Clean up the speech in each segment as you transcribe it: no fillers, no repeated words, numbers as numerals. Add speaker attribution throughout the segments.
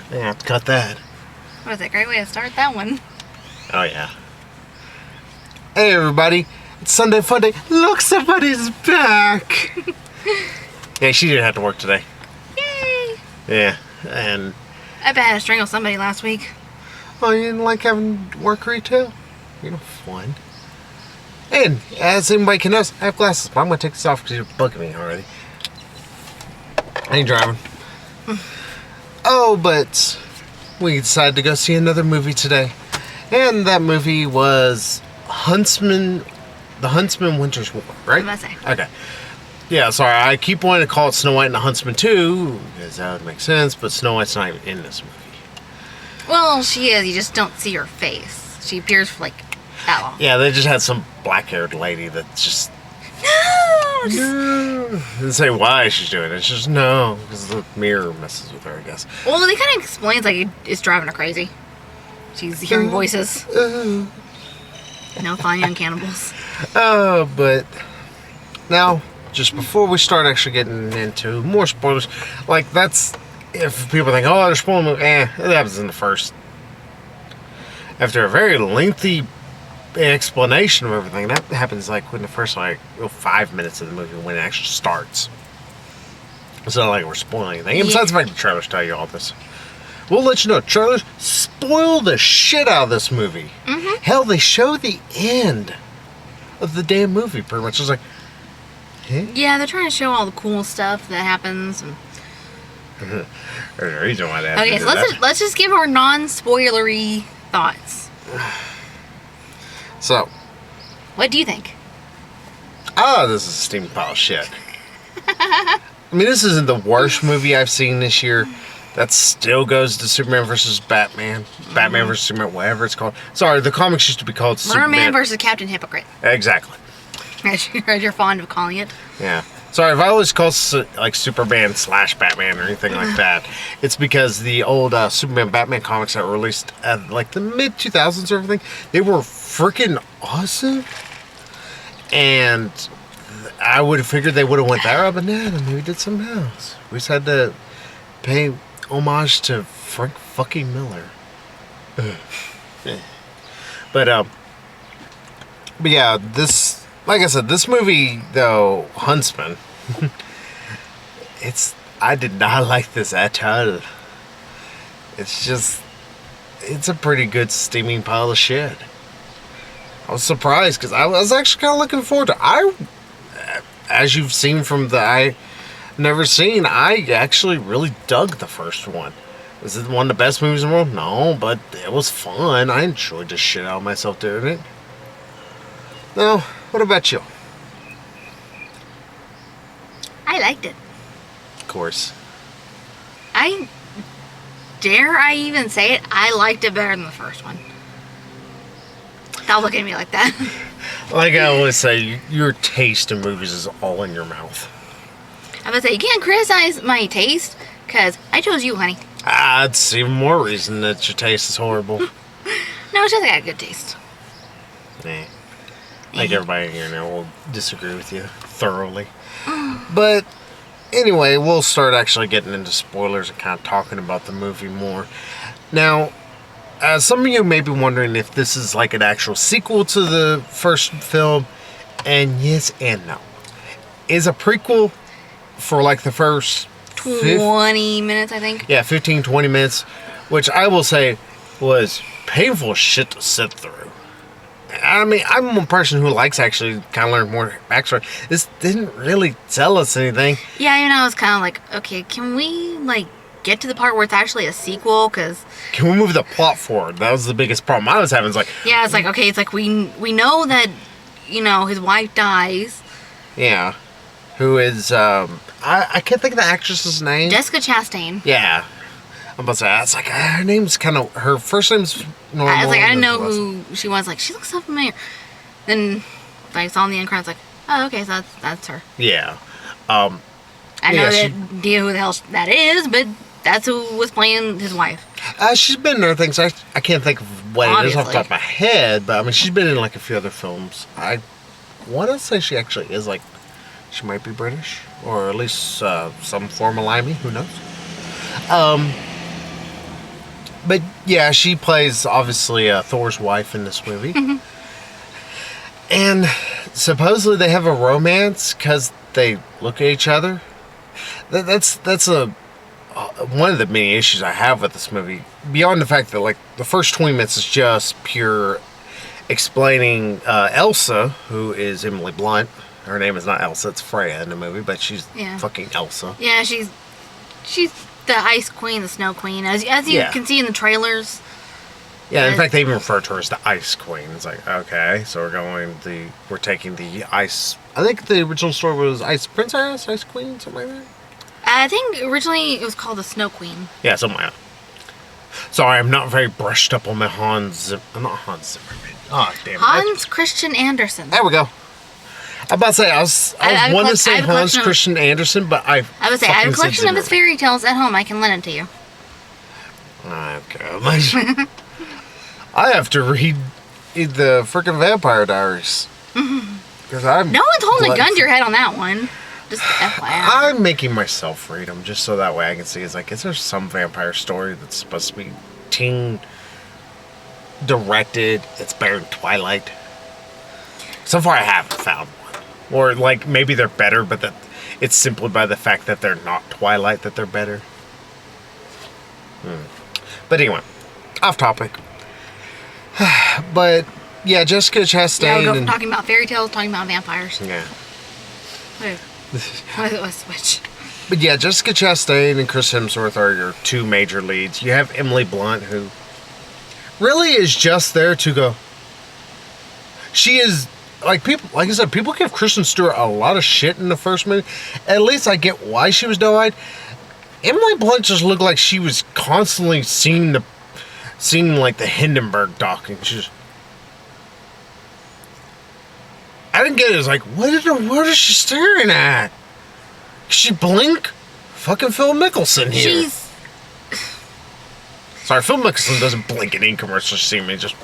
Speaker 1: I have to cut that.
Speaker 2: What is a great way to start that one?
Speaker 1: Oh, yeah. Hey, everybody. It's Sunday Funday. Look, somebody's back. Yeah, she didn't have to work today.
Speaker 2: Yay!
Speaker 1: Yeah, and...
Speaker 2: I bet I had to strangle somebody last week.
Speaker 1: Oh, you didn't like having work retail? You're no fun. And, as anybody can notice, I have glasses, but I'm going to take this off because you're bugging me already. I ain't driving. Oh, but we decided to go see another movie today. And that movie was Huntsman, the Huntsman Winter's War, right?
Speaker 2: What did I say?
Speaker 1: Okay. Yeah, sorry, I keep wanting to call it Snow White and the Huntsman 2, because that would make sense, but Snow White's not even in this movie.
Speaker 2: Well, she is. You just don't see her face. She appears for, like, that long.
Speaker 1: Yeah, they just had some black-haired lady that's just... No! Didn't say why she's doing it. It's just, no, because the mirror messes with her, I guess.
Speaker 2: Well, they kind of explains, like, it's driving her crazy. She's hearing voices. No fun young cannibals.
Speaker 1: But now, just before we start actually getting into more spoilers, like, that's, if people think, oh, they're spoiling, it happens in the first. After a very lengthy explanation of everything, that happens, like, in the first, like, 5 minutes of the movie when it actually starts. It's not like we're spoiling anything. And besides the fact the trailers tell you all this. We'll let you know, trailers spoil the shit out of this movie. Mm-hmm. Hell, they show the end of the damn movie, pretty much. It's like, hey?
Speaker 2: Yeah, they're trying to show all the cool stuff that happens. And...
Speaker 1: There's a reason why that.
Speaker 2: Okay, so let's just give our non-spoilery thoughts.
Speaker 1: So,
Speaker 2: what do you think?
Speaker 1: Oh, this is a steaming pile of shit. I mean, this isn't the worst movie I've seen this year. That still goes to Superman versus Batman. Batman versus Superman, whatever it's called. Sorry, the comics used to be called Superman.
Speaker 2: Merman versus Captain Hypocrite.
Speaker 1: Exactly.
Speaker 2: As you're fond of calling it.
Speaker 1: Yeah. Sorry, if I always call like Superman / Batman or anything like that, it's because the old Superman Batman comics that were released at like the mid-2000s or everything, they were freaking awesome. And I would have figured they would have went that route, but no, they maybe did something else. We just had to pay homage to Frank fucking Miller. But yeah, this, like I said, this movie though, Huntsman, I did not like this at all. It's a pretty good steaming pile of shit. I was surprised because I was actually kind of looking forward to it. As you've seen from I actually really dug the first one. Is it one of the best movies in the world? No, but it was fun. I enjoyed the shit out of myself doing it. Now, what about you?
Speaker 2: I liked it.
Speaker 1: Of course.
Speaker 2: Dare I even say it? I liked it better than the first one. Don't look at me like that.
Speaker 1: Like I always say, your taste in movies is all in your mouth.
Speaker 2: I'm gonna say, you can't criticize my taste, because I chose you, honey.
Speaker 1: It's even more reason that your taste is horrible.
Speaker 2: No, it's just I got good taste.
Speaker 1: Nah. Like everybody here now will disagree with you thoroughly. But anyway, we'll start actually getting into spoilers and kind of talking about the movie more. Now, some of you may be wondering if this is like an actual sequel to the first film, and yes and no. Is a prequel for like the first
Speaker 2: 20 minutes, I think.
Speaker 1: Yeah, 15, 20 minutes, which I will say was painful shit to sit through. I mean, I'm a person who likes actually kind of learn more backstory. This didn't really tell us anything.
Speaker 2: Yeah, I was kind of like, okay, can we, like, get to the part where it's actually a sequel? Because
Speaker 1: can we move the plot forward? That was the biggest problem I was having. It's like,
Speaker 2: yeah, it's like, okay, it's like we know that, his wife dies.
Speaker 1: Yeah. Who is, I can't think of the actress's name.
Speaker 2: Jessica Chastain.
Speaker 1: Yeah. I'm about to say, it's like, her name's kind of, her first name's normal.
Speaker 2: I was like, I didn't know who she was. Like, she looks so familiar. Then, like, saw in the end credits, like, oh, okay, so that's her.
Speaker 1: Yeah.
Speaker 2: I know idea who the hell that is, but that's who was playing his wife.
Speaker 1: She's been in other things. I can't think of what it is off the top of my head, but I mean, she's been in like a few other films. I want to say she actually is like, she might be British, or at least some form of Limey, who knows. But yeah, she plays obviously Thor's wife in this movie. And supposedly they have a romance because they look at each other. That's one of the many issues I have with this movie. Beyond the fact that like the first 20 minutes is just pure explaining Elsa, who is Emily Blunt. Her name is not Elsa, it's Freya in the movie, but she's fucking Elsa.
Speaker 2: Yeah, she's the ice queen, the snow queen, as you can see in the trailers.
Speaker 1: Yeah, in fact, they even refer to her as the Ice Queen. It's like, okay, so we're taking the ice. I think the original story was Ice Princess, Ice Queen, something like that.
Speaker 2: I think originally it was called the Snow Queen.
Speaker 1: Yeah, something like that. Sorry, I'm not very brushed up on my not Hans Zimmerman. Oh, damn it.
Speaker 2: Hans Christian Andersen.
Speaker 1: There we go. I'm about to say, I was wanting to say Hans Christian Andersen, but I
Speaker 2: would say I have a collection of his fairy tales at home. I can lend it to you.
Speaker 1: Okay. I have to read the freaking Vampire Diaries. Because no
Speaker 2: one's holding a gun to your head on that one. Just FYI.
Speaker 1: I'm making myself read them just so that way I can see. It's like, is there some vampire story that's supposed to be teen directed? It's better than Twilight. So far, I haven't found one. Or like maybe they're better, but that it's simply by the fact that they're not Twilight that they're better. But anyway, off topic. But yeah, Jessica Chastain.
Speaker 2: Yeah, we'll go from talking about fairy tales, talking about vampires.
Speaker 1: Yeah.
Speaker 2: Let's switch.
Speaker 1: But yeah, Jessica Chastain and Chris Hemsworth are your two major leads. You have Emily Blunt, who really is just there to go. She is like I said, people give Kristen Stewart a lot of shit in the first movie. At least I get why she was doe-eyed. Emily Blunt just looked like she was constantly seeing like the Hindenburg docking. I didn't get it. It was like, what is she staring at? She blink? Fucking Phil Mickelson here. Sorry, Phil Mickelson doesn't blink in any commercials. You see me just.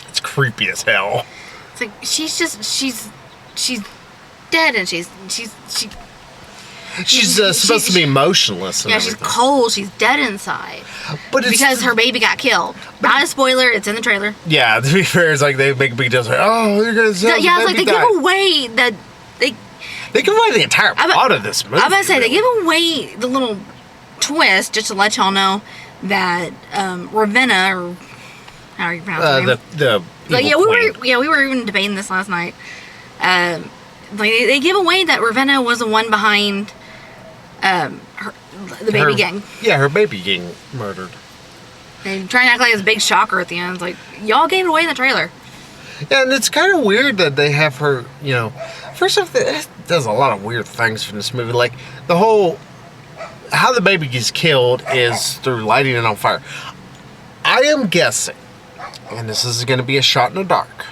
Speaker 1: It's creepy as hell.
Speaker 2: It's like she's dead and she's
Speaker 1: supposed to be emotionless.
Speaker 2: Yeah, she's cold. She's dead inside.
Speaker 1: But
Speaker 2: because her baby got killed. Not a spoiler. It's in the trailer.
Speaker 1: Yeah, to be fair, it's like they make a big deal. Like, oh, you're gonna say
Speaker 2: yeah, it's like they give away that
Speaker 1: they give away the entire plot of this movie.
Speaker 2: I'm about to say they give away the little twist just to let y'all know that Ravenna, or how are you pronouncing her name? We were even debating this last night. They give away that Ravenna was the one behind the baby gang.
Speaker 1: Yeah, her baby gang murdered.
Speaker 2: They try to act like it's a big shocker at the end. It's like, y'all gave it away in the trailer.
Speaker 1: Yeah, and it's kind of weird that they have her, first off, it does a lot of weird things from this movie. Like, the whole, how the baby gets killed is through lighting it on fire. I am guessing, and this is going to be a shot in the dark.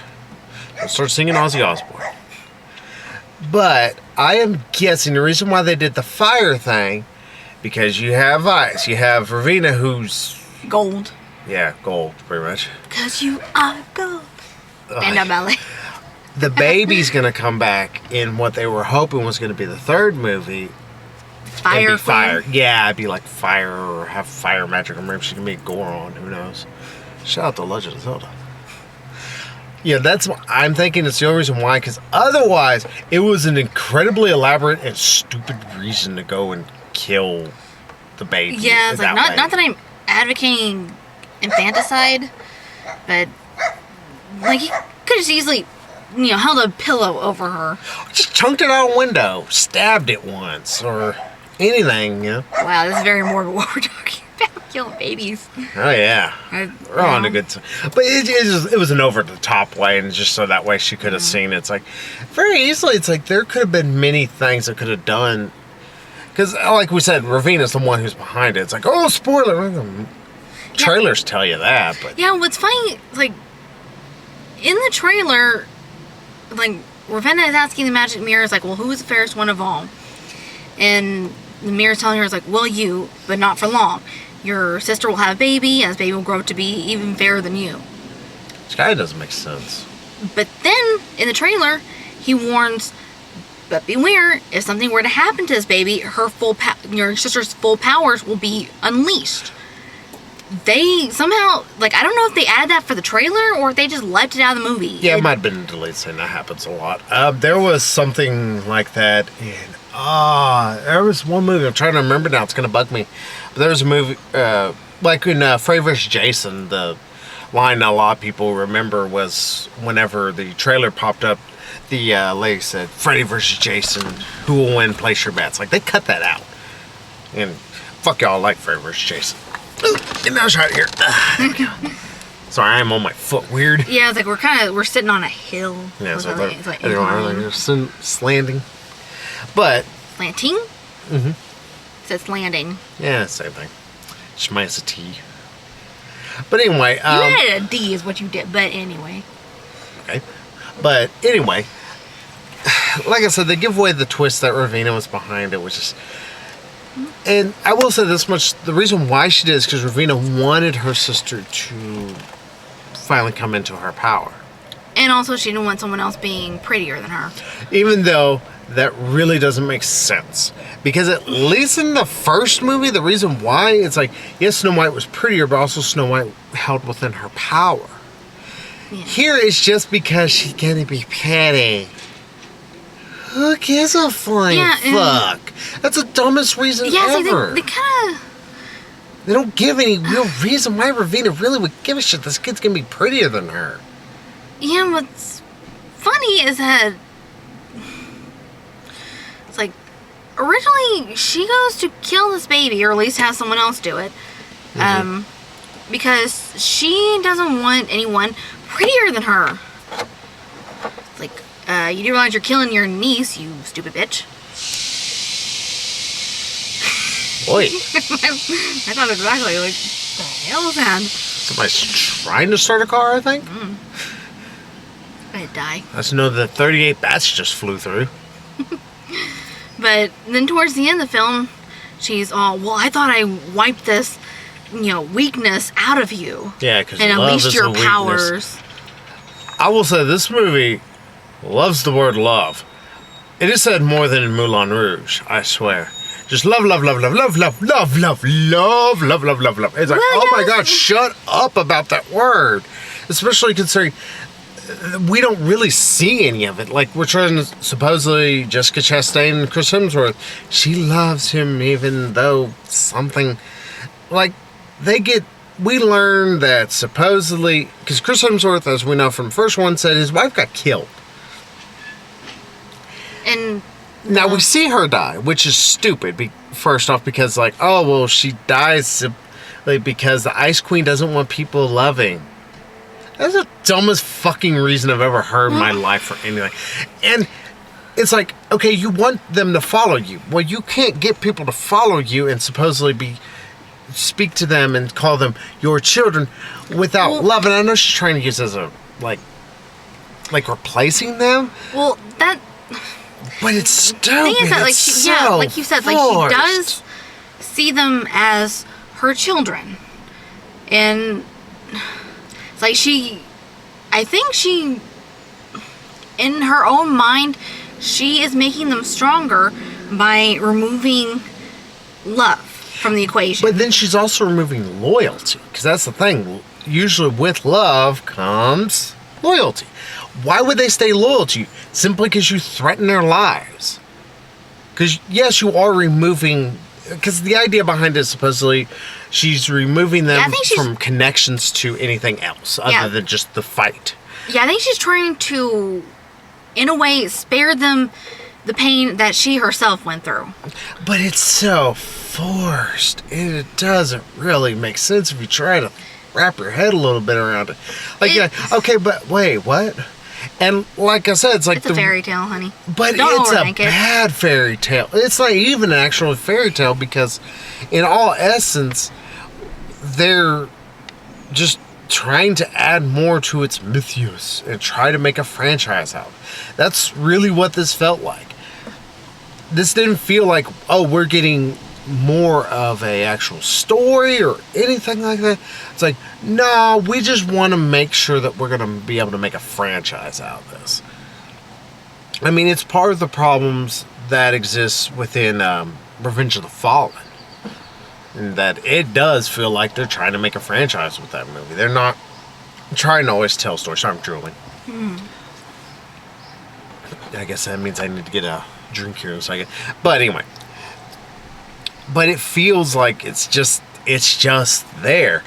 Speaker 1: I'll start singing Ozzy Osbourne. But I am guessing the reason why they did the fire thing, because you have ice. You have Ravenna, who's
Speaker 2: gold.
Speaker 1: Yeah, gold, pretty much.
Speaker 2: Because you are gold. Band on ballet.
Speaker 1: The baby's going to come back in what they were hoping was going to be the third movie.
Speaker 2: Fire.
Speaker 1: Yeah, it'd be like fire or have fire magic, or maybe she can be Goron. Who knows? Shout out to Legend of Zelda. Yeah, that's what I'm thinking. It's the only reason why, because otherwise, it was an incredibly elaborate and stupid reason to go and kill the baby.
Speaker 2: Yeah, it's like not that I'm advocating infanticide, but like he could have easily, held a pillow over her.
Speaker 1: Just chunked it out a window, stabbed it once, or anything.
Speaker 2: Wow, this is very morbid what we're talking about. Killing babies.
Speaker 1: Oh yeah, we're on a good time. But it was an over the top way, and just so that way she could have seen it. It's like very easily. It's like there could have been many things that could have done. Because like we said, Ravenna's the one who's behind it. It's like, oh, spoiler. Trailers tell you that, but
Speaker 2: yeah. What's funny, like in the trailer, like Ravenna is asking the magic mirror, is like, well, who is the fairest one of all? And the mirror's telling her, is like, well, you, but not for long. Your sister will have a baby, and this baby will grow up to be even fairer than you.
Speaker 1: This guy doesn't make sense.
Speaker 2: But then, in the trailer, he warns, But beware, if something were to happen to this baby, your sister's full powers will be unleashed. They somehow, like, I don't know if they added that for the trailer or if they just left it out of the movie.
Speaker 1: Yeah, it might have been a delayed scene. That happens a lot. There was something like that in, there was one movie, I'm trying to remember now, it's going to bug me. But there was a movie, like in Freddy vs. Jason, the line a lot of people remember was whenever the trailer popped up, the lady said, Freddy vs. Jason, who will win, place your bets. Like, they cut that out. And fuck y'all, I like Freddy vs. Jason. Ooh, get my shot here. There we go. Sorry, I'm on my foot weird.
Speaker 2: Yeah, it's like we're sitting on a hill.
Speaker 1: Yeah, so
Speaker 2: it's like
Speaker 1: slanting. But.
Speaker 2: Slanting?
Speaker 1: Mm-hmm.
Speaker 2: It says landing.
Speaker 1: Yeah, same thing. Just minus a T. But anyway.
Speaker 2: You added a D is what you did, but anyway.
Speaker 1: Okay. But anyway, like I said, they give away the twist that Ravina was behind it, which is. And I will say this much, the reason why she did is because Ravina wanted her sister to finally come into her power.
Speaker 2: And also she didn't want someone else being prettier than her.
Speaker 1: Even though that really doesn't make sense. Because at least in the first movie, the reason why, it's like, yes, Snow White was prettier, but also Snow White held within her power. Yeah. Here it's just because she's gonna be pretty. Who gives a flying fuck? That's the dumbest reason ever.
Speaker 2: They kind of...
Speaker 1: They don't give any real reason why Ravina really would give a shit. This kid's gonna be prettier than her.
Speaker 2: Yeah, what's funny is that... It's like, originally, she goes to kill this baby, or at least have someone else do it. Mm-hmm. Because she doesn't want anyone prettier than her. It's like... you do realize you're killing your niece, you stupid bitch.
Speaker 1: Boy.
Speaker 2: I thought exactly, like, the hell was that?
Speaker 1: Somebody's trying to start a car, I think.
Speaker 2: I'd die.
Speaker 1: Let's know that 38 bats just flew through.
Speaker 2: But then towards the end of the film, she's all, well, I thought I wiped this, weakness out of you.
Speaker 1: Yeah, because
Speaker 2: and unleashed your powers.
Speaker 1: I will say this movie loves the word love. It is said more than in Moulin Rouge, I swear. Just love, love, love, love, love, love, love, love, love, love, love, love, love. It's like, oh my God, shut up about that word. Especially considering we don't really see any of it. Like, we're trying to, supposedly, Jessica Chastain and Chris Hemsworth, she loves him even though something, like, we learn that supposedly, because Chris Hemsworth, as we know from the first one, said his wife got killed.
Speaker 2: And
Speaker 1: now we see her die, which is stupid. First off, because like, oh well, she dies because the Ice Queen doesn't want people loving. That's the dumbest fucking reason I've ever heard in my life for anything. And it's like, okay, you want them to follow you. Well, you can't get people to follow you and supposedly speak to them and call them your children without love. And I know she's trying to use it as a like replacing them.
Speaker 2: Well, that.
Speaker 1: But it's stupid.
Speaker 2: The thing is that, like you said, like she does see them as her children, and it's like I think she, in her own mind, she is making them stronger by removing love from the equation.
Speaker 1: But then she's also removing loyalty, because that's the thing. Usually, with love comes loyalty. Why would they stay loyal to you? Simply because you threaten their lives. Because, yes, you are removing... Because the idea behind it, supposedly, she's removing them from connections to anything else other than just the fight.
Speaker 2: Yeah, I think she's trying to, in a way, spare them the pain that she herself went through.
Speaker 1: But it's so forced. It doesn't really make sense if you try to wrap your head a little bit around it. Like, okay, but wait, what? And like I said, it's like...
Speaker 2: It's a fairy tale, honey.
Speaker 1: But it's a bad fairy tale. It's not even an actual fairy tale because, in all essence, they're just trying to add more to its mythos and try to make a franchise out. That's really what this felt like. This didn't feel like, oh, we're getting more of a actual story or anything like that. It's like, no, we just want to make sure that we're going to be able to make a franchise out of this. I mean, it's part of the problems that exists within Revenge of the Fallen. And that it does feel like they're trying to make a franchise with that movie. They're not trying to always tell stories. Sorry, I'm drooling. I guess that means I need to get a drink here in a second. But anyway. But it feels like it's just there.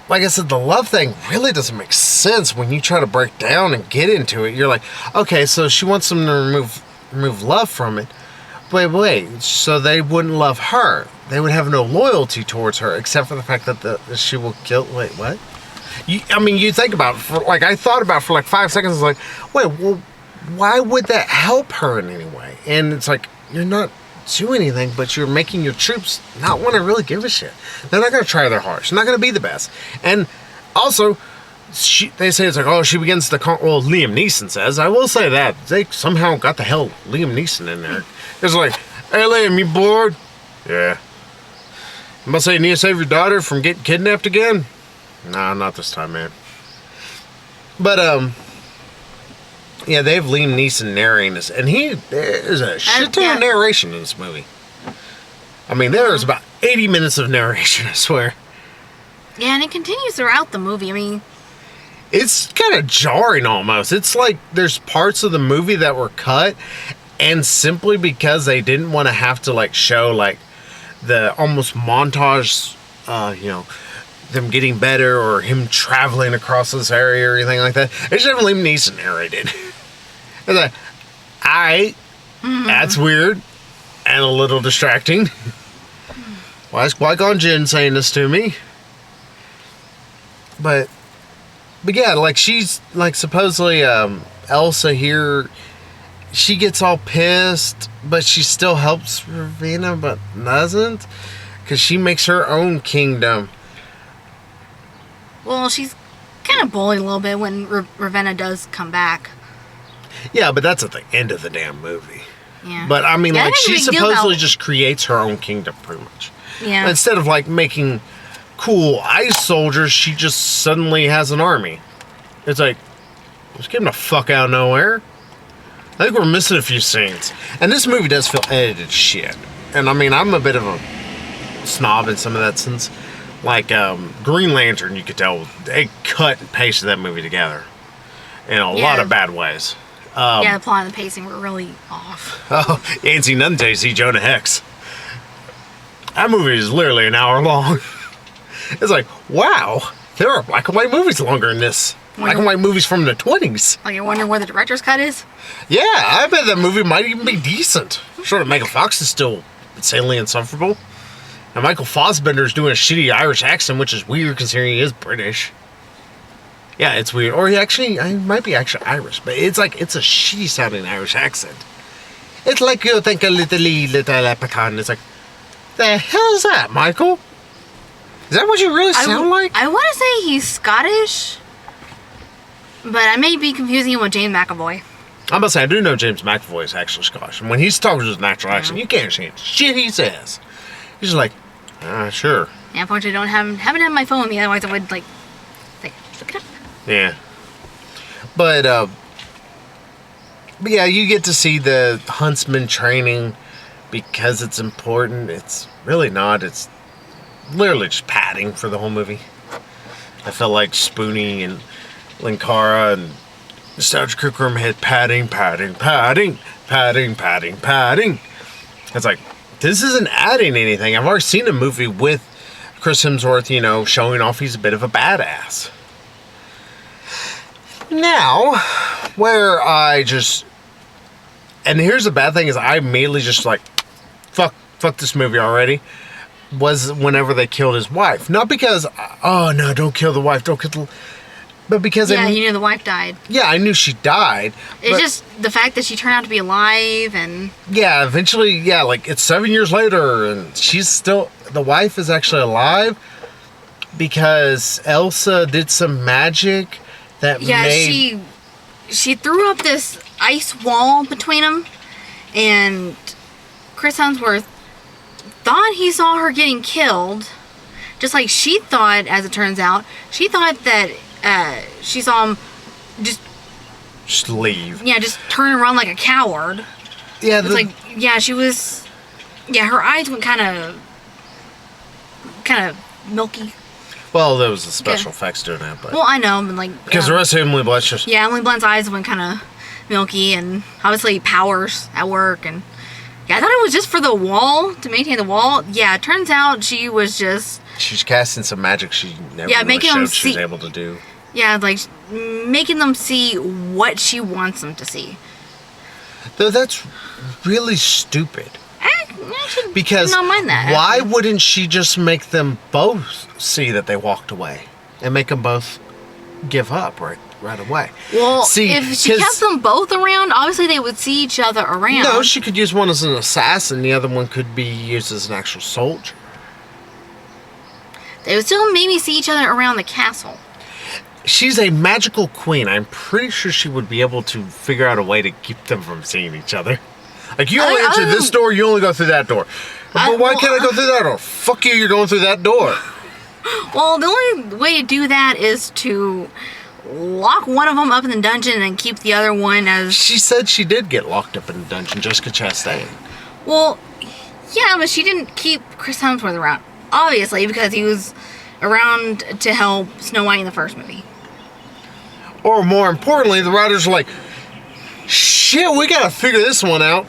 Speaker 1: Like I said, the love thing really doesn't make sense when you try to break down and get into it. You're like, okay, so she wants them to remove love from it. Wait, so they wouldn't love her. They would have no loyalty towards her, except for the fact that she will kill. Wait, what? You think about it. I thought about it for like 5 seconds. It's like, wait, well, why would that help her in any way? And it's like, you're not doing anything, but you're making your troops not want to really give a shit. They're not going to try their hardest. They're not going to be the best. And also, they say it's like, oh, she begins to well, Liam Neeson says. I will say that. They somehow got the hell Liam Neeson in there. It's like, hey, Liam, you bored? Yeah. You must say you need to save your daughter from getting kidnapped again? Nah, not this time, man. But, yeah, they have Liam Neeson narrating this, and there's a shit ton of narration in this movie. I mean, there's about 80 minutes of narration, I swear.
Speaker 2: Yeah, and it continues throughout the movie. I mean,
Speaker 1: it's kind of jarring almost. It's like there's parts of the movie that were cut, and simply because they didn't want to have to show the almost montage, them getting better or him traveling across this area or anything like that. They just have Liam Neeson narrated. It's like, that's weird and a little distracting. Why is Qui-Gon Jinn saying this to me? But yeah, she's supposedly Elsa here. She gets all pissed, but she still helps Ravenna, but doesn't, because she makes her own kingdom.
Speaker 2: Well, she's kind of bullied a little bit when Ravenna does come back.
Speaker 1: Yeah, but that's at the end of the damn movie.
Speaker 2: Yeah.
Speaker 1: But I mean, she supposedly just creates her own kingdom, pretty much.
Speaker 2: Yeah.
Speaker 1: Instead of making cool ice soldiers, she just suddenly has an army. It's like, just getting the fuck out of nowhere. I think we're missing a few scenes. And this movie does feel edited shit. And I mean, I'm a bit of a snob in some of that sense. Green Lantern, you could tell they cut and pasted that movie together in a lot of bad ways.
Speaker 2: The plot and the pacing were really off.
Speaker 1: Oh, you ain't seen nothing till you see Jonah Hex. That movie is literally an hour long. It's like, wow, there are black and white movies longer than this. Black and white movies from the 20s.
Speaker 2: You wonder where the director's cut is?
Speaker 1: Yeah, I bet that movie might even be decent. I'm sure that Michael Fox is still insanely insufferable. And Michael Fassbender's doing a shitty Irish accent, which is weird considering he is British. Yeah, it's weird. Or he might be actually Irish, but it's a shitty sounding Irish accent. It's like you think a little pecan. It's like, the hell is that, Michael? Is that what you really sound like?
Speaker 2: I want to say he's Scottish, but I may be confusing him with James McAvoy.
Speaker 1: I'm about to say, I do know James McAvoy is actually Scottish. And when he's talking to his natural accent, you can't understand shit he says. He's just like, sure.
Speaker 2: Yeah, unfortunately, I haven't had my phone with me. Otherwise, I would, look it up.
Speaker 1: Yeah. But yeah, you get to see the Huntsman training because it's important. It's really not. It's literally just padding for the whole movie. I felt like Spoonie and Linkara and Nostalgia Creek Room had padding. It's like, this isn't adding anything. I've already seen a movie with Chris Hemsworth, showing off he's a bit of a badass. Now, where and here's the bad thing is I immediately just fuck this movie already, was whenever they killed his wife. Not because, oh no, don't kill the wife, but because
Speaker 2: you knew the wife died.
Speaker 1: Yeah, I knew she died.
Speaker 2: It's just the fact that she turned out to be alive and... Yeah,
Speaker 1: eventually, it's 7 years later and the wife is actually alive because Elsa did some magic that made...
Speaker 2: she threw up this ice wall between them, and Chris Hemsworth thought he saw her getting killed, just like she thought, as it turns out. She thought that she saw him just
Speaker 1: just leave.
Speaker 2: Yeah, just turn around like a coward.
Speaker 1: Yeah,
Speaker 2: It's like, yeah, she was... Yeah, her eyes went kind of milky.
Speaker 1: well, there was the special effects doing that, but
Speaker 2: Well, I know, but like...
Speaker 1: because the rest of Emily Blunt's just...
Speaker 2: Yeah, Emily Blunt's eyes went kind of milky, and obviously powers at work, and... Yeah, I thought it was just for the wall, to maintain the wall. Yeah, it turns out she was just...
Speaker 1: She's casting some magic she never really
Speaker 2: making them
Speaker 1: showed she was
Speaker 2: see-
Speaker 1: able to do.
Speaker 2: Yeah, like, making them see what she wants them to see.
Speaker 1: Though that's really stupid.
Speaker 2: I should
Speaker 1: Because
Speaker 2: not mind that.
Speaker 1: why
Speaker 2: actually.
Speaker 1: wouldn't she just make them both see that they walked away? And make them both give up right away?
Speaker 2: Well,
Speaker 1: See,
Speaker 2: if she
Speaker 1: 'cause-
Speaker 2: kept them both around, obviously they would see each other around.
Speaker 1: No, she could use one as an assassin. The other one could be used as an actual soldier.
Speaker 2: They would still maybe see each other around the castle.
Speaker 1: She's a magical queen. I'm pretty sure she would be able to figure out a way to keep them from seeing each other. Like, you only enter this door, you only go through that door. But why can't I go through that door? Fuck you, you're going through that door.
Speaker 2: Well, the only way to do that is to lock one of them up in the dungeon and keep the other one as...
Speaker 1: She said she did get locked up in the dungeon, Jessica Chastain.
Speaker 2: Well, yeah, but she didn't keep Chris Hemsworth around. Obviously, because he was around to help Snow White in the first movie.
Speaker 1: Or more importantly, the writers are like, shit, we gotta figure this one out.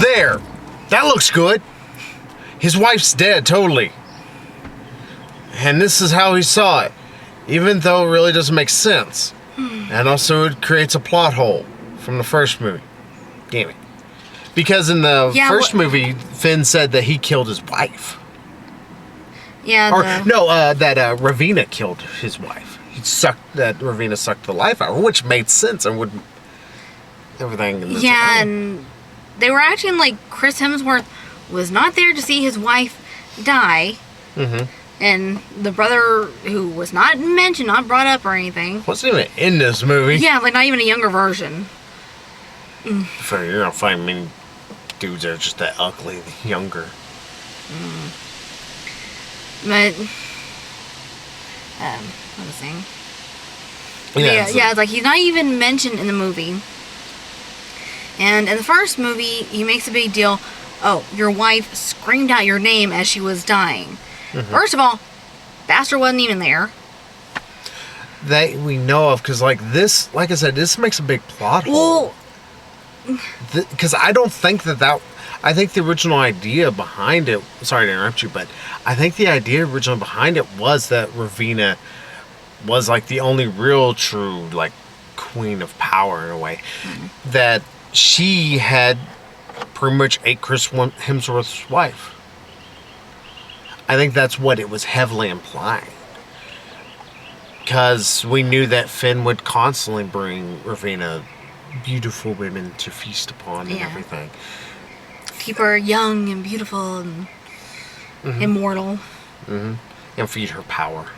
Speaker 1: There. That looks good. His wife's dead, totally. And this is how he saw it. Even though it really doesn't make sense. And also it creates a plot hole from the first movie. Damn it. Because in the first movie, Finn said that he killed his wife.
Speaker 2: Yeah,
Speaker 1: that Ravina killed his wife. Ravina sucked the life out of her, which made sense and would everything. In
Speaker 2: yeah, and they were acting like Chris Hemsworth was not there to see his wife die.
Speaker 1: Mm-hmm.
Speaker 2: And the brother, who was not mentioned, not brought up or anything.
Speaker 1: Wasn't even in this movie.
Speaker 2: Yeah, like not even a younger version.
Speaker 1: You're gonna find many dudes that are just that ugly, younger.
Speaker 2: But, what was I saying?
Speaker 1: Yeah,
Speaker 2: it's like he's not even mentioned in the movie. And in the first movie, he makes a big deal. Oh, your wife screamed out your name as she was dying. Mm-hmm. First of all, Bastard wasn't even there.
Speaker 1: That we know of, because like I said, this makes a big plot hole. Because I don't think that I think the original idea behind it, sorry to interrupt you, but I think the idea originally behind it was that Ravina was like the only real true like queen of power in a way. Mm-hmm. That she had pretty much ate Chris Hemsworth's wife. I think that's what it was heavily implying. Because we knew that Finn would constantly bring Ravina beautiful women to feast upon and everything.
Speaker 2: Keep her young and beautiful and immortal.
Speaker 1: Mm-hmm. And feed her power.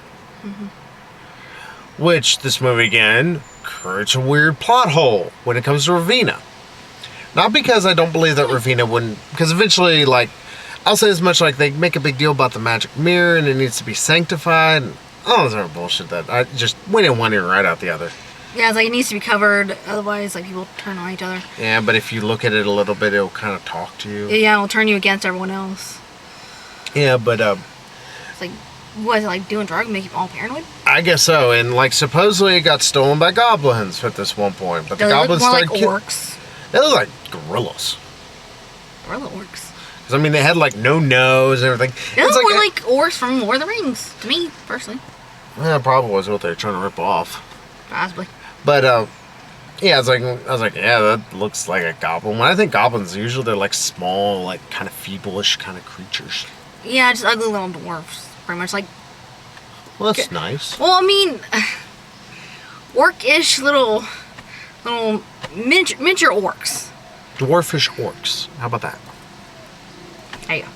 Speaker 1: Mm-hmm. Which, this movie again, creates a weird plot hole when it comes to Ravina. Not because I don't believe that Ravina wouldn't... Because eventually, like... I'll say as much like they make a big deal about the magic mirror and it needs to be sanctified. And all this other bullshit that I just went in one ear right out the other.
Speaker 2: Yeah, it's like it needs to be covered, otherwise like people turn on each other.
Speaker 1: Yeah, but if you look at it a little bit, it'll kind of talk to you.
Speaker 2: Yeah, it'll turn you against everyone else.
Speaker 1: Yeah, but
Speaker 2: it's like, what is it, like doing drugs make you all paranoid?
Speaker 1: I guess so, and like supposedly it got stolen by goblins at this one point, but the goblins
Speaker 2: look more
Speaker 1: started
Speaker 2: like orcs.
Speaker 1: They look like gorillas.
Speaker 2: Gorilla orcs.
Speaker 1: Because I mean, they had like no nose and everything.
Speaker 2: They look more like orcs from Lord of the Rings to me, personally.
Speaker 1: Well, probably was what they were trying to rip off.
Speaker 2: Possibly.
Speaker 1: But yeah, I was like, yeah, that looks like a goblin. When I think goblins, usually they're like small, like kind of feeblish kind of creatures.
Speaker 2: Yeah, just ugly little dwarfs, pretty much like.
Speaker 1: Well, that's nice.
Speaker 2: Well, I mean, orc-ish little miniature orcs.
Speaker 1: Dwarfish orcs. How about that?
Speaker 2: There you go.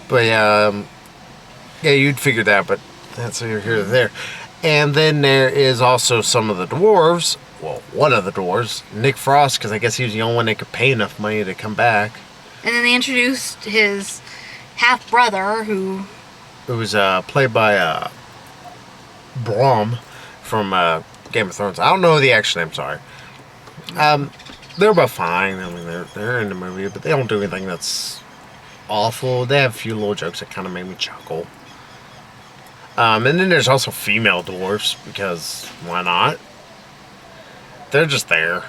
Speaker 1: But yeah, you'd figure that, but that's here or there. And then there is also some of the dwarves. Well, one of the dwarves, Nick Frost, because I guess he was the only one that could pay enough money to come back.
Speaker 2: And then they introduced his half-brother, who
Speaker 1: was played by Brom from Game of Thrones. I don't know the actual name, sorry. They're both fine. I mean, they're in the movie, but they don't do anything that's awful. They have a few little jokes that kind of made me chuckle. And then there's also female dwarfs, because why not? They're just there.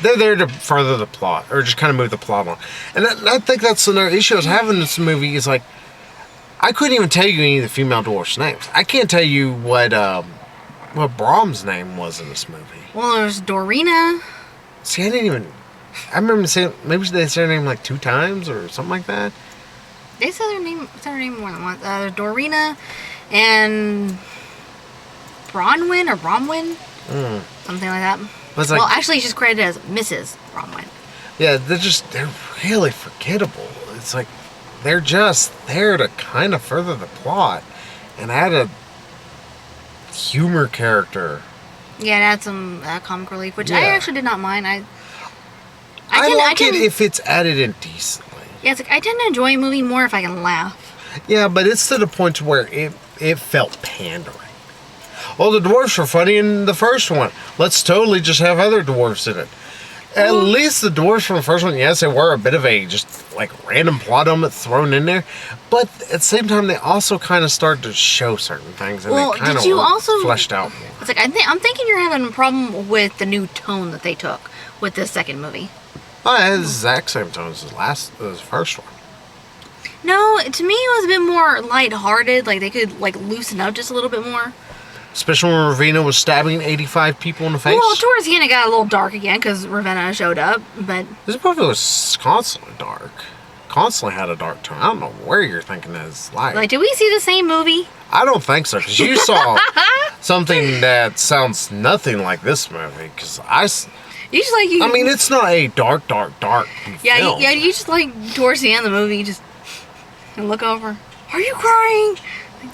Speaker 1: They're there to further the plot, or just kind of move the plot along. And I think that's another issue I was having in this movie, is like, I couldn't even tell you any of the female dwarfs' names. I can't tell you what Brahm's name was in this movie.
Speaker 2: Well, there's Dorina.
Speaker 1: See, I remember saying, maybe they said her name like 2 times or something like that.
Speaker 2: They said her name more than once. Dorina and Bronwyn or Bromwyn. Something like that. Well, actually, she's credited as Mrs. Bromwyn.
Speaker 1: Yeah, they're really forgettable. It's like, they're just there to kind of further the plot and add a humor character.
Speaker 2: Yeah, it adds some comic relief, which I actually did not mind. I
Speaker 1: like it if it's added in decently.
Speaker 2: Yeah, it's like, I tend to enjoy a movie more if I can laugh.
Speaker 1: Yeah, but it's to the point where it felt pandering. Well, the dwarves were funny in the first one. Let's totally just have other dwarves in it. At least the dwarves from the first one, yes, they were a bit of a just like random plot element thrown in there, but at the same time, they also kind of started to show certain things, and they kind of fleshed out more.
Speaker 2: It's like I'm thinking you're having a problem with the new tone that they took with this second movie.
Speaker 1: Oh, it has the exact same tone as the first one.
Speaker 2: No, to me, it was a bit more lighthearted. Like they could like loosen up just a little bit more.
Speaker 1: Especially when Ravenna was stabbing 85 people in the face.
Speaker 2: Well, towards the end, it got a little dark again because Ravenna showed up, but...
Speaker 1: This movie was constantly dark. Constantly had a dark tone. I don't know where you're thinking that is like.
Speaker 2: Like, did we see the same movie?
Speaker 1: I don't think so, because you saw something that sounds nothing like this movie, because I mean, it's not a dark
Speaker 2: yeah,
Speaker 1: film.
Speaker 2: Yeah, you just, like, towards the end of the movie, you just look over. Are you crying?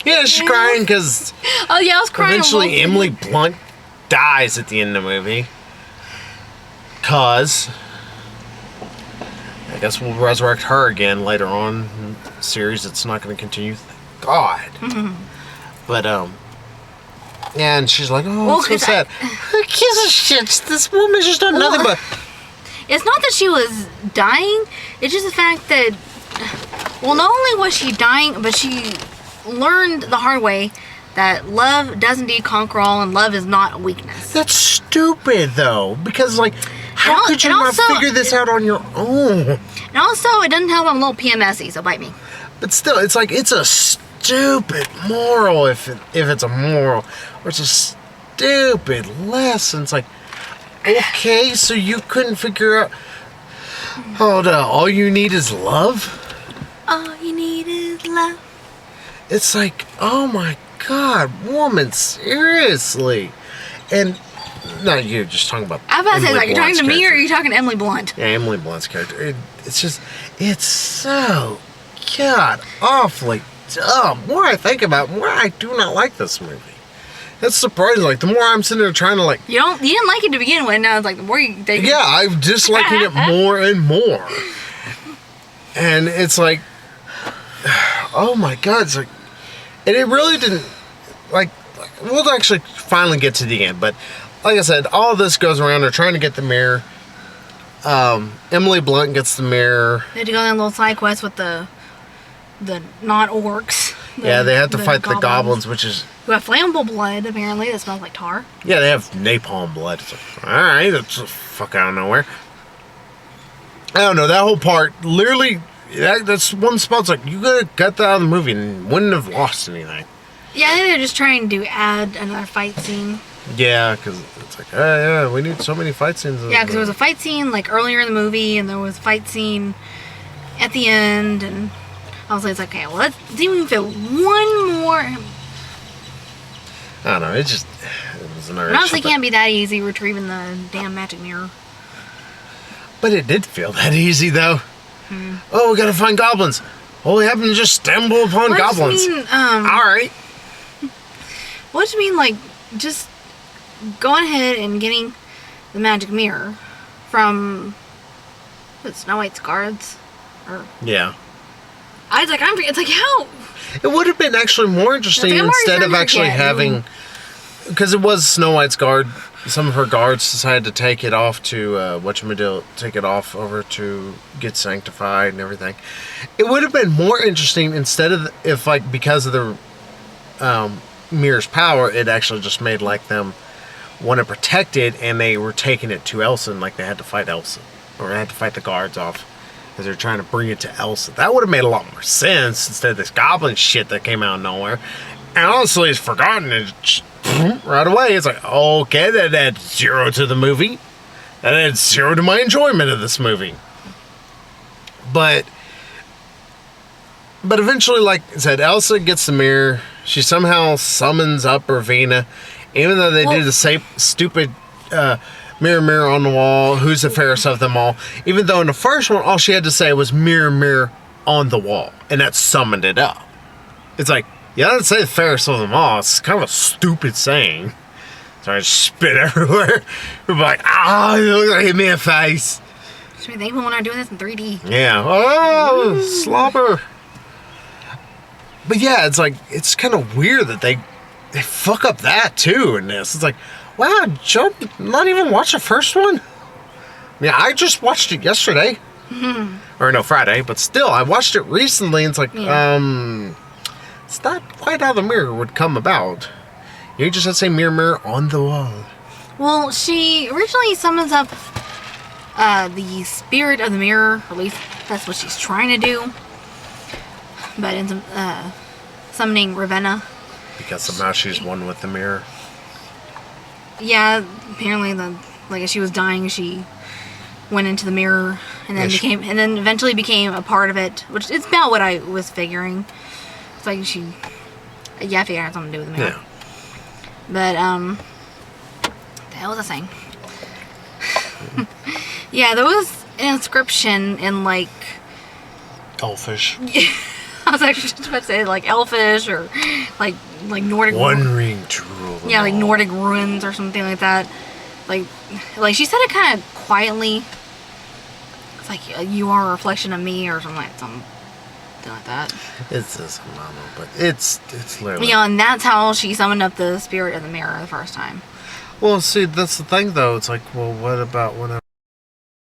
Speaker 1: Yeah, she's crying because...
Speaker 2: Oh, yeah, I was crying.
Speaker 1: Eventually, Emily Blunt dies at the end of the movie. Because... I guess we'll resurrect her again later on in the series. It's not going to continue. Thank God. But, yeah, and she's like, oh, it's so sad. Who gives a shit? This woman's just done nothing but...
Speaker 2: It's not that she was dying. It's just the fact that... Well, not only was she dying, but she... learned the hard way that love does indeed conquer all, and love is not a weakness.
Speaker 1: That's stupid, though, because like, how could you not figure this out on your own?
Speaker 2: And also, it doesn't help I'm a little PMSy, so bite me.
Speaker 1: But still, it's like, it's a stupid moral if it's a moral, or it's a stupid lesson. It's like, okay, so you couldn't figure out. Hold on, all you need is love.
Speaker 2: All you need is love.
Speaker 1: It's like, oh my God, woman, seriously. And, no, you're just talking about
Speaker 2: I was about to say, like, you're talking to me or are you talking to Emily Blunt?
Speaker 1: Yeah, Emily Blunt's character. It's just, it's so, God, awfully dumb. The more I think about it, the more I do not like this movie. It's surprising. Like, the more I'm sitting there trying to, like...
Speaker 2: You didn't like it to begin with. Now it's like, the more you...
Speaker 1: Yeah, I'm disliking it more and more. And it's like, oh my God, it's like... And it really didn't, like, we'll actually finally get to the end, but like I said, all of this goes around, they're trying to get the mirror. Emily Blunt gets the mirror.
Speaker 2: They had to go on a little side quest with the not orcs.
Speaker 1: Yeah, they have to fight the goblins, which is...
Speaker 2: Who have flammable blood, apparently, that smells like tar.
Speaker 1: Yeah, they have napalm blood. It's like, alright, that's a fuck out of nowhere. I don't know, that whole part, literally... that's one spot. It's like, you could have got that out of the movie and wouldn't have lost anything.
Speaker 2: Yeah, I think they're just trying to add another fight scene.
Speaker 1: Yeah, because it's like, yeah, we need so many fight scenes.
Speaker 2: Yeah, because there was a fight scene like earlier in the movie, and there was a fight scene at the end, and I was like, okay, well, let's see if we can fit one more.
Speaker 1: I don't know, it was another...
Speaker 2: It honestly can't be that easy retrieving the damn magic mirror.
Speaker 1: But it did feel that easy, though. Oh, we gotta find goblins. Oh, we happen to just stumble upon goblins. Alright.
Speaker 2: What do you mean, like, just going ahead and getting the magic mirror from Snow White's guards?
Speaker 1: Yeah.
Speaker 2: It's like, how?
Speaker 1: It would have been actually more interesting instead of actually having... Because it was Snow White's guard. some of her guards decided to take it off to take it off over to get sanctified and everything. It would have been more interesting instead of if, like, because of the mirror's power, it actually just made like them want to protect it, and they were taking it to Elsa, and like they had to fight Elsa, or they had to fight the guards off as they're trying to bring it to Elsa. That would have made a lot more sense instead of this goblin shit that came out of nowhere. And honestly, it's forgotten it right away. It's like, okay, that adds 0 to the movie. That adds 0 to my enjoyment of this movie. But eventually, like I said, Elsa gets the mirror. She somehow summons up Ravenna. Even though they did the same stupid mirror, mirror on the wall, who's the fairest of them all. Even though in the first one, all she had to say was mirror, mirror on the wall. And that summoned it up. It's like, you don't say the fairest of them all. It's kind of a stupid saying. So I just spit everywhere. We're like, hit me in the face.
Speaker 2: Should we think when we're doing this in 3D?
Speaker 1: Yeah. Oh, slobber. But yeah, it's like, it's kind of weird that they fuck up that too in this. It's like, wow, Joe, not even watch the first one? Yeah, I just watched it yesterday. Or no, Friday, but still, I watched it recently, and it's like, it's not quite how the mirror would come about. You just have to say mirror, mirror on the wall.
Speaker 2: Well, she originally summons up the spirit of the mirror, or at least that's what she's trying to do. But ends up summoning Ravenna.
Speaker 1: Because somehow she's one with the mirror.
Speaker 2: Yeah, apparently, like as she was dying, she went into the mirror and then eventually became a part of it, which is about what I was figuring. It's like I figured it had something to do with the mirror.
Speaker 1: Yeah.
Speaker 2: But the hell was I saying? Yeah, there was an inscription in like
Speaker 1: Elfish.
Speaker 2: I was actually just about to say like Elfish or like Nordic.
Speaker 1: One ring to rule them
Speaker 2: Yeah, like
Speaker 1: all.
Speaker 2: Nordic ruins or something like that. Like she said it kind of quietly. It's like you are a reflection of me or something like that.
Speaker 1: It's this mama, but it's literally.
Speaker 2: Yeah, and that's how she summoned up the spirit of the mirror the first time.
Speaker 1: Well, see, that's the thing though. It's like, well, what about whenever